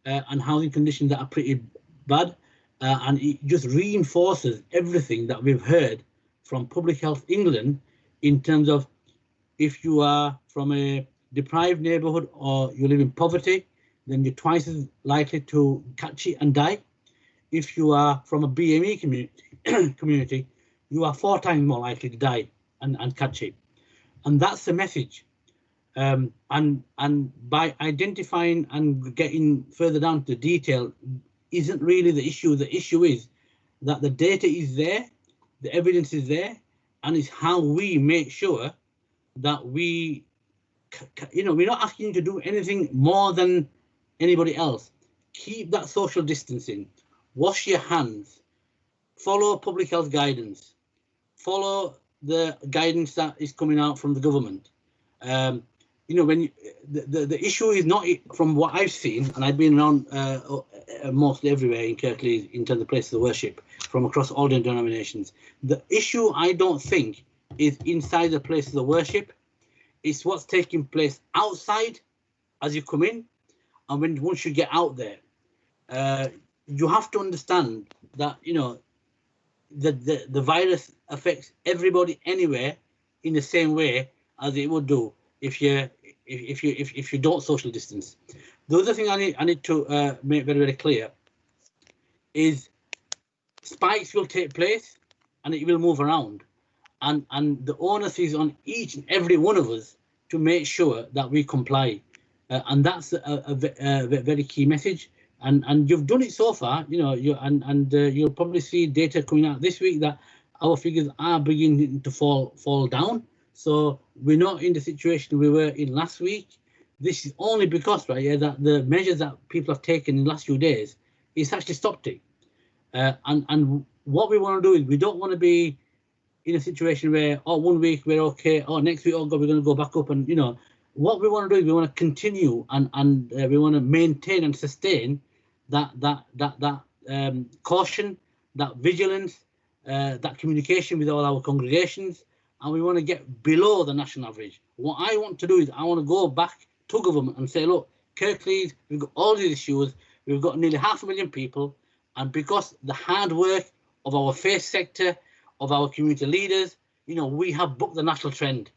and housing conditions that are pretty bad. And it just reinforces everything that we've heard from Public Health England in terms of if you are from a deprived neighbourhood or you live in poverty, then you're twice as likely to catch it and die. If you are from a BME community, you are 4 times more likely to die and catch it. And that's the message. And by identifying and getting further down to the detail isn't really the issue. The issue is that the data is there, the evidence is there, and it's how we make sure that we, we're not asking you to do anything more than anybody else. Keep that social distancing, wash your hands, follow public health guidance, follow the guidance that is coming out from the government. You know, when the issue is not, from what I've seen, and I've been around mostly everywhere in Kirklees in terms of places of worship from across all the denominations. The issue, I don't think, is inside the places of worship. It's what's taking place outside as you come in, and once you get out there. You have to understand that, you know, the virus affects everybody anywhere in the same way as it would do if you don't social distance. The other thing I need to make very, very clear is spikes will take place and it will move around, and the onus is on each and every one of us to make sure that we comply, and that's a very key message. And you've done it so far, you know. You'll probably see data coming out this week that our figures are beginning to fall down. So we're not in the situation we were in last week. This is only because, right, yeah, that the measures that people have taken in the last few days, it's actually stopped it. And what we want to do is, we don't want to be in a situation where, oh, 1 week we're okay, oh, next week, oh God, we're going to go back up. And, you know, what we want to do is we want to continue and we want to maintain and sustain that caution, that vigilance, that communication with all our congregations, and we want to get below the national average. What I want to do is, I want to go back to government and say, look, Kirklees, we've got all these issues, we've got nearly 500,000 people, and because the hard work of our faith sector, of our community leaders, you know, we have booked the national trend.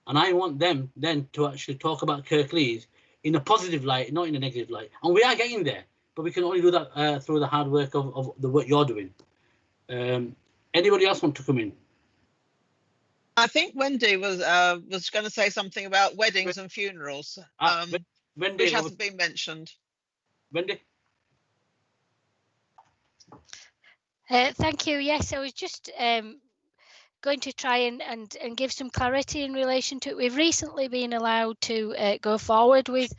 And I want them then to actually talk about Kirklees in a positive light, not in a negative light. And we are getting there, but we can only do that through the hard work of the work you're doing. Anybody else want to come in? I think Wendy was going to say something about weddings and funerals, Wendy, which hasn't been mentioned. Wendy? Thank you. Yes, I was just going to try and give some clarity in relation to it. We've recently been allowed to go forward with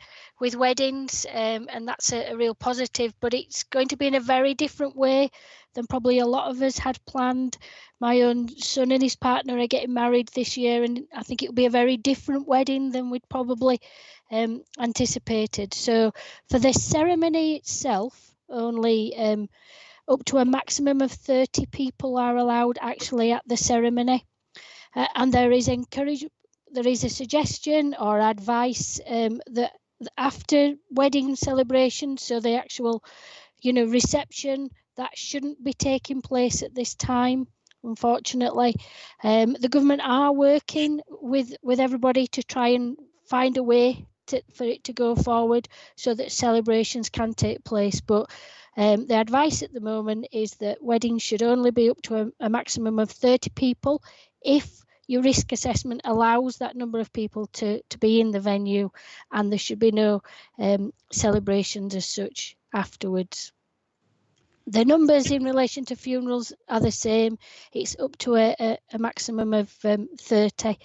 weddings, and that's a real positive, but it's going to be in a very different way than probably a lot of us had planned. My own son and his partner are getting married this year, and I think it'll be a very different wedding than we'd probably anticipated. So for the ceremony itself, only up to a maximum of 30 people are allowed actually at the ceremony, and there is a suggestion or advice that after wedding celebration, so the actual, you know, reception, that shouldn't be taking place at this time. Unfortunately, the government are working with everybody to try and find a way for it to go forward so that celebrations can take place, but the advice at the moment is that weddings should only be up to a maximum of 30 people if your risk assessment allows that number of people to be in the venue, and there should be no celebrations as such afterwards. The numbers in relation to funerals are the same. It's up to a maximum of 30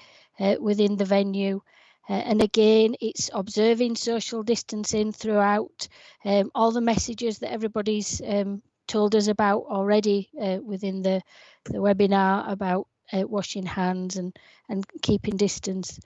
within the venue. And again, it's observing social distancing throughout. All the messages that everybody's told us about already within the webinar about washing hands and keeping distance.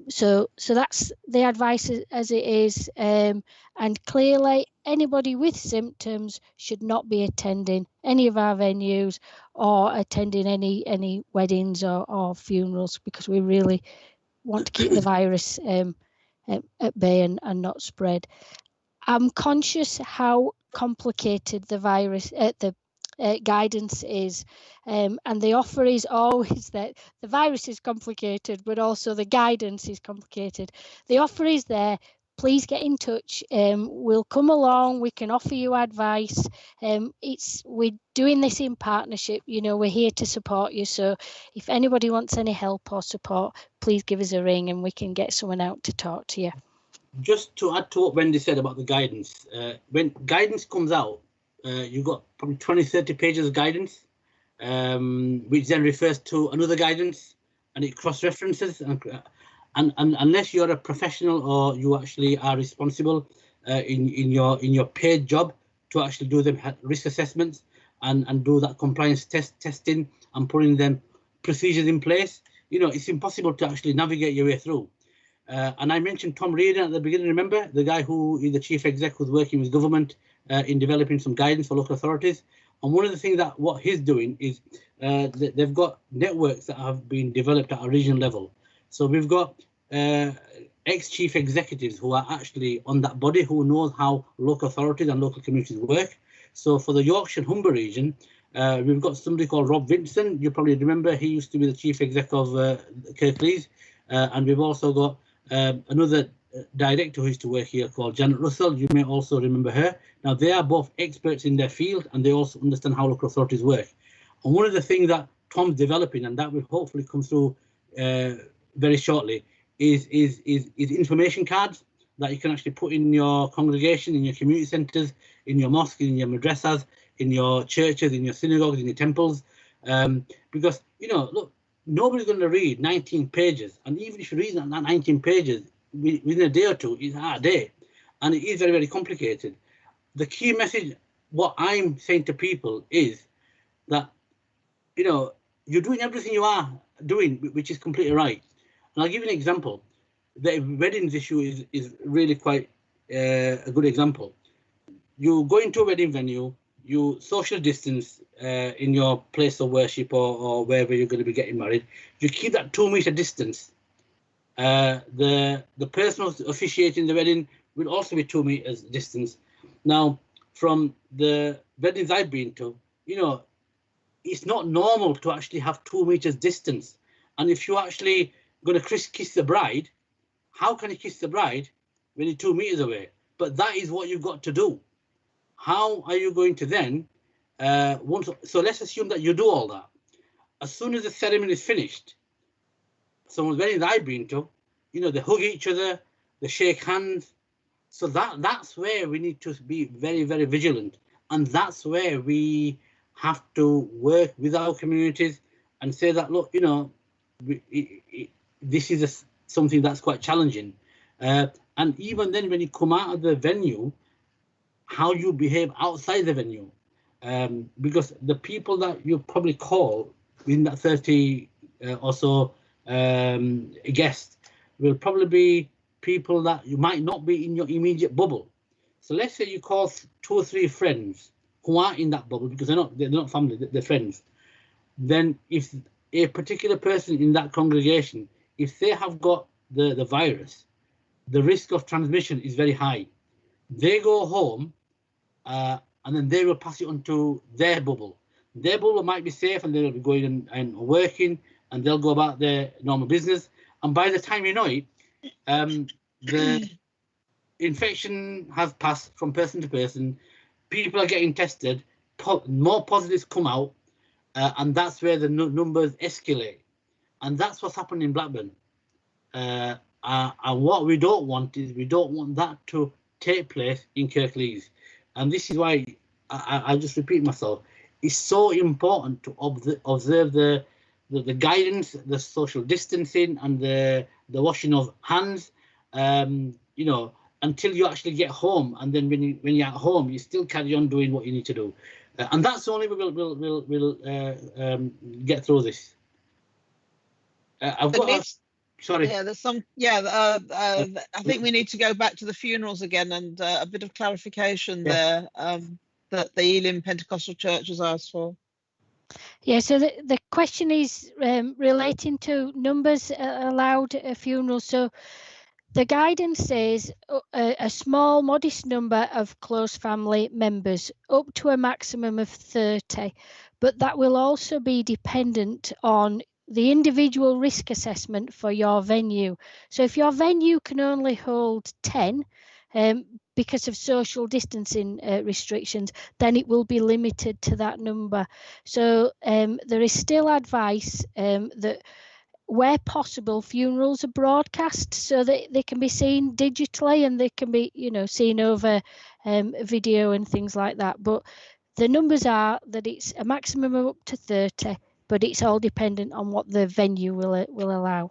So that's the advice as it is. And clearly, anybody with symptoms should not be attending any of our venues or attending any weddings or funerals, because we really want to keep the virus at bay and not spread. I'm conscious how complicated the virus, the guidance is, and the offer is always that the virus is complicated, but also the guidance is complicated. The offer is there. Please get in touch. We'll come along. We can offer you advice. We're doing this in partnership. You know, we're here to support you. So if anybody wants any help or support, please give us a ring and we can get someone out to talk to you. Just to add to what Wendy said about the guidance, when guidance comes out, you've got probably 20-30 pages of guidance, which then refers to another guidance, and it cross-references. And unless you're a professional or you actually are responsible in your paid job to actually do the risk assessments and do that compliance testing and putting them procedures in place. You know, it's impossible to actually navigate your way through. And I mentioned Tom Reardon at the beginning, remember? The guy who is the chief exec who's working with government in developing some guidance for local authorities. And one of the things that what he's doing is they've got networks that have been developed at a regional level. So we've got ex-chief executives who are actually on that body who knows how local authorities and local communities work. So for the Yorkshire and Humber region, we've got somebody called Rob Vincent. You probably remember he used to be the chief exec of Kirklees. And we've also got another director who used to work here called Janet Russell. You may also remember her. Now, they are both experts in their field and they also understand how local authorities work. And one of the things that Tom's developing, and that will hopefully come through very shortly, is information cards that you can actually put in your congregation, in your community centres, in your mosques, in your madrasas, in your churches, in your synagogues, in your temples. Because, you know, look, nobody's going to read 19 pages. And even if you read that 19 pages within a day or two, it's a day. And it is very, very complicated. The key message, what I'm saying to people is that, you know, you're doing everything you are doing, which is completely right. And I'll give you an example. The weddings issue is really quite a good example. You go into a wedding venue, you social distance in your place of worship or wherever you're going to be getting married. You keep that 2 meter distance. The person who's officiating the wedding will also be 2 meters distance. Now, from the weddings I've been to, you know, it's not normal to actually have 2 meters distance. And if you're actually going to kiss the bride, how can you kiss the bride when you're 2 meters away? But that is what you've got to do. How are you going to then, so let's assume that you do all that. As soon as the ceremony is finished, someone's wedding that I've been to, you know, they hug each other, they shake hands. So that's where we need to be very, very vigilant. And that's where we have to work with our communities and say that, look, you know, this is something that's quite challenging. And even then, when you come out of the venue, how you behave outside the venue. Because the people that you probably call within that 30 or so guests will probably be people that you might not be in your immediate bubble. So let's say you call 2 or 3 friends who aren't in that bubble because they're not family, they're friends. Then if a particular person in that congregation, if they have got the virus, the risk of transmission is very high. They go home and then they will pass it on to their bubble. Their bubble might be safe and they'll be going and working and they'll go about their normal business. And by the time you know it, the infection has passed from person to person. People are getting tested, more positives come out, and that's where the numbers escalate. And that's what's happened in Blackburn. And what we don't want is we don't want that to take place in Kirklees. And this is why I just repeat myself. It's so important to observe the guidance, the social distancing, and the washing of hands. You know, until you actually get home, and then when you're at home, you still carry on doing what you need to do, and that's the only way we'll get through this. I've got. Sorry. Yeah, there's some. Yeah, I think we need to go back to the funerals again and a bit of clarification there that the Elim Pentecostal Church has asked for. Yeah, so the question is relating to numbers allowed at a funeral. So the guidance says a small, modest number of close family members, up to a maximum of 30, but that will also be dependent on the individual risk assessment for your venue. So if your venue can only hold 10 because of social distancing restrictions, then it will be limited to that number. So there is still advice that where possible, funerals are broadcast so that they can be seen digitally and they can be, you know, seen over video and things like that. But the numbers are that it's a maximum of up to 30, but it's all dependent on what the venue will allow.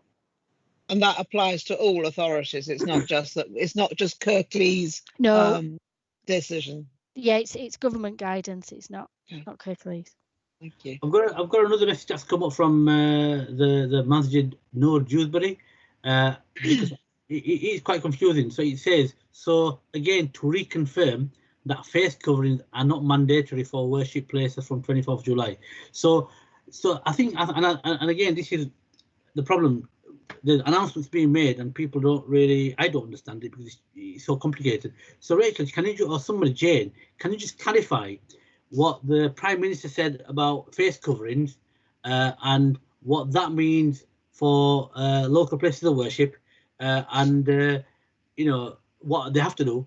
And that applies to all authorities. It's not just that. It's not just Kirklees' No. Decision. Yeah, it's government guidance. It's not Okay. not Kirklees. Thank you. I've got another message that's come up from the Masjid Noor Dewsbury, because it's quite confusing. So it says, so again, to reconfirm that face coverings are not mandatory for worship places from 24th July. So I think, and again, this is the problem. The announcement's being made and people don't really, I don't understand it because it's so complicated. So Rachel, can you, or somebody, Jane, can you just clarify what the Prime Minister said about face coverings and what that means for local places of worship and you know what they have to do.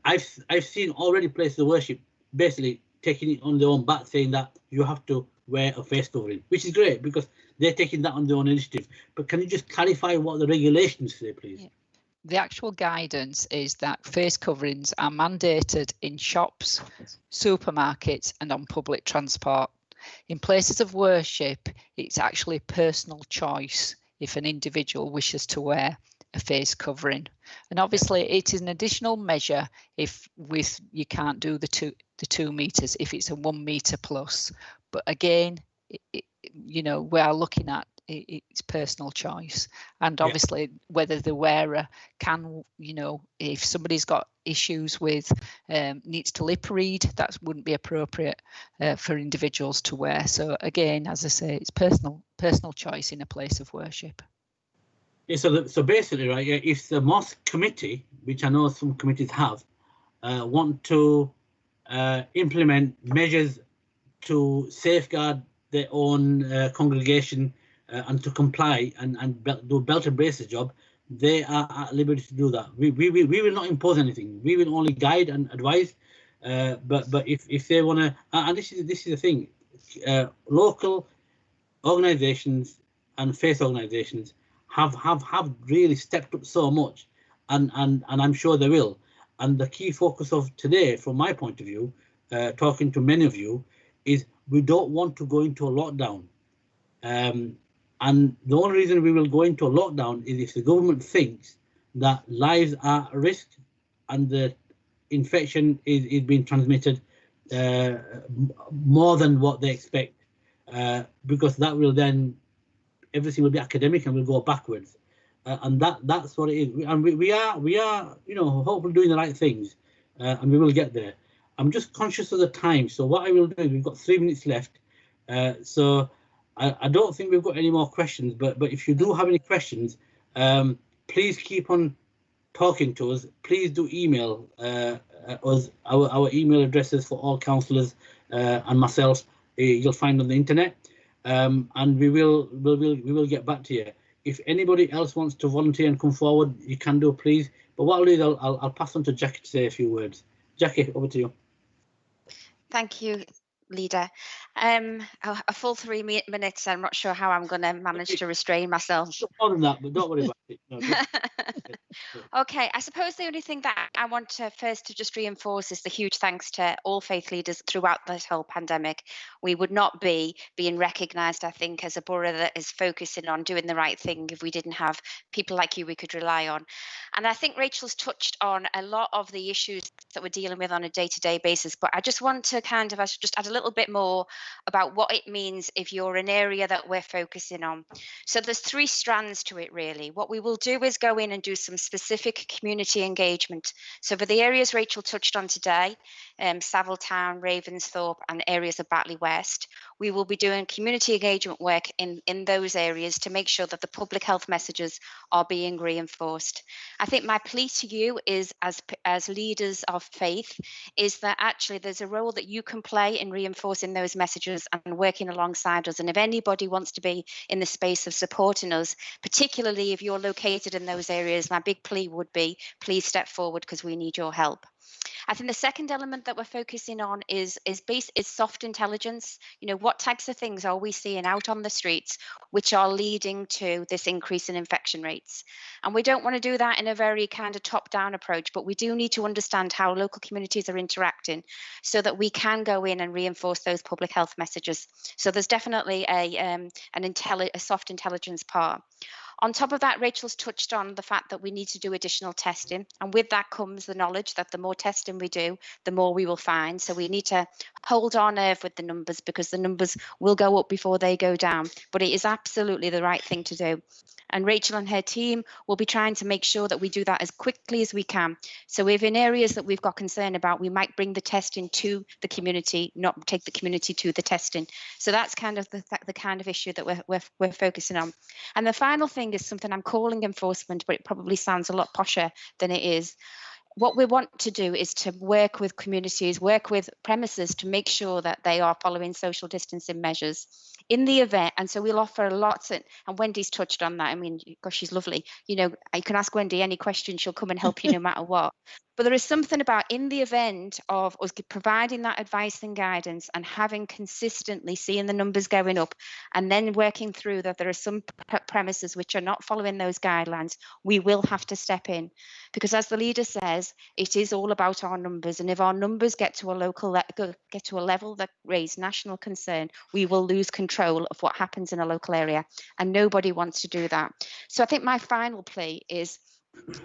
I've seen already places of worship basically taking it on their own back, saying that you have to wear a face covering, which is great because they're taking that on their own initiative. But can you just clarify what the regulations say, please? Yeah. The actual guidance is that face coverings are mandated in shops, supermarkets and on public transport. In places of worship, it's actually personal choice if an individual wishes to wear a face covering. And obviously it is an additional measure if you can't do the 2 meters, if it's a 1 meter plus. But again, you know, we are looking at it's personal choice, and obviously whether the wearer can, you know, if somebody's got issues with needs to lip read, that wouldn't be appropriate for individuals to wear. So again, as I say, it's personal choice in a place of worship. Yeah, so basically, right, if the mosque committee, which I know some committees have, want to implement measures to safeguard their own congregation and to comply and do a belt and braces job, they are at liberty to do that. We will not impose anything. We will only guide and advise. But if they want to, and this is the thing, local organisations and faith organisations have really stepped up so much, and I'm sure they will. And the key focus of today, from my point of view, talking to many of you, is we don't want to go into a lockdown. And the only reason we will go into a lockdown is if the government thinks that lives are at risk and the infection is being transmitted more than what they expect, because that will then, everything will be academic and we'll go backwards. And that's what it is. And we are, you know, hopefully doing the right things, and we will get there. I'm just conscious of the time. So what I will do is, we've got 3 minutes left. So I don't think we've got any more questions, but if you do have any questions, please keep on talking to us. Please do email us. Our email addresses for all councillors and myself, you'll find on the internet, and we will get back to you. If anybody else wants to volunteer and come forward, you can do, please. But what I'll do is I'll pass on to Jackie to say a few words. Jackie, over to you. Thank you, Leader. A full 3 minutes. I'm not sure how I'm going to manage to restrain myself. More than that, but don't worry about it. No, Okay, I suppose the only thing that I want to first to just reinforce is the huge thanks to all faith leaders throughout this whole pandemic. We would not be being recognised, I think, as a borough that is focusing on doing the right thing if we didn't have people like you we could rely on. And I think Rachel's touched on a lot of the issues that we're dealing with on a day-to-day basis, but I just want to kind of just add a little bit more about what it means if you're an area that we're focusing on. So there's 3 strands to it, really. What we will do is go in and do some specific community engagement. So for the areas Rachel touched on today, Savile Town, Ravensthorpe and areas of Batley West, we will be doing community engagement work in those areas to make sure that the public health messages are being reinforced. I think my plea to you is, as leaders of faith, is that actually there's a role that you can play in reinforcing those messages and working alongside us. And if anybody wants to be in the space of supporting us, particularly if you're located in those areas, my big plea would be, please step forward because we need your help. I think the second element that we're focusing on is soft intelligence. You know, what types of things are we seeing out on the streets which are leading to this increase in infection rates? And we don't want to do that in a very kind of top-down approach, but we do need to understand how local communities are interacting so that we can go in and reinforce those public health messages. So there's definitely a soft intelligence part. On top of that, Rachel's touched on the fact that we need to do additional testing. And with that comes the knowledge that the more testing we do, the more we will find. So we need to hold our nerve with the numbers, because the numbers will go up before they go down. But it is absolutely the right thing to do. And Rachel and her team will be trying to make sure that we do that as quickly as we can. So if in areas that we've got concern about, we might bring the testing to the community, not take the community to the testing. So that's kind of the kind of issue that we're focusing on. And the final thing is something I'm calling enforcement, but it probably sounds a lot posher than it is. What we want to do is to work with communities, work with premises to make sure that they are following social distancing measures in the event. And so we'll offer lots, and Wendy's touched on that. I mean, gosh, she's lovely. You know, you can ask Wendy any question, she'll come and help you no matter what. But there is something about, in the event of us providing that advice and guidance and having consistently seeing the numbers going up, and then working through that there are some premises which are not following those guidelines, we will have to step in. Because as the leader says, it is all about our numbers. And if our numbers get to a level that raise national concern, we will lose control of what happens in a local area. And nobody wants to do that. So I think my final plea is,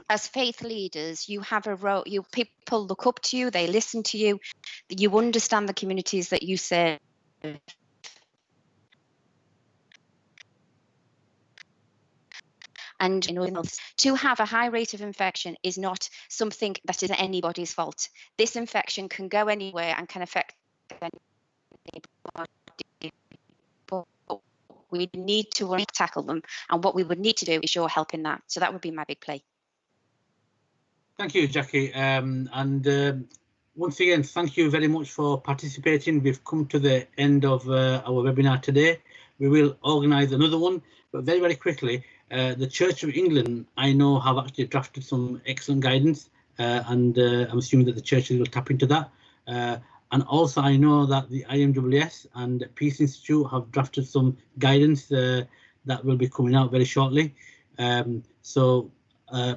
as faith leaders, you have a role. People look up to you, they listen to you, you understand the communities that you serve. And to have a high rate of infection is not something that is anybody's fault. This infection can go anywhere and can affect anybody. But we need to tackle them, and what we would need to do is your help in that. So that would be my big plea. Thank you, Jackie. Once again, thank you very much for participating. We've come to the end of our webinar today. We will organise another one, but very, very quickly, the Church of England, I know, have actually drafted some excellent guidance, and I'm assuming that the churches will tap into that. And also, I know that the IMWS and Peace Institute have drafted some guidance that will be coming out very shortly. So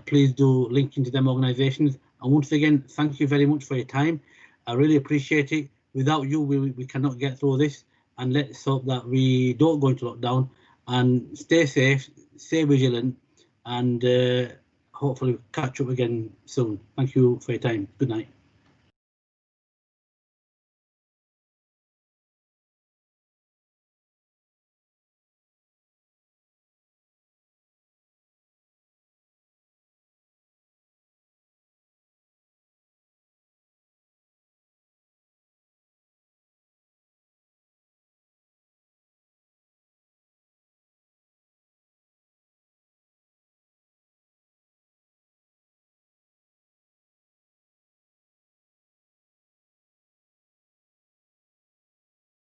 please do link into them organisations. And once again, thank you very much for your time. I really appreciate it. Without you, we cannot get through this. And let's hope that we don't go into lockdown, and stay safe, stay vigilant, and hopefully catch up again soon. Thank you for your time. Good night.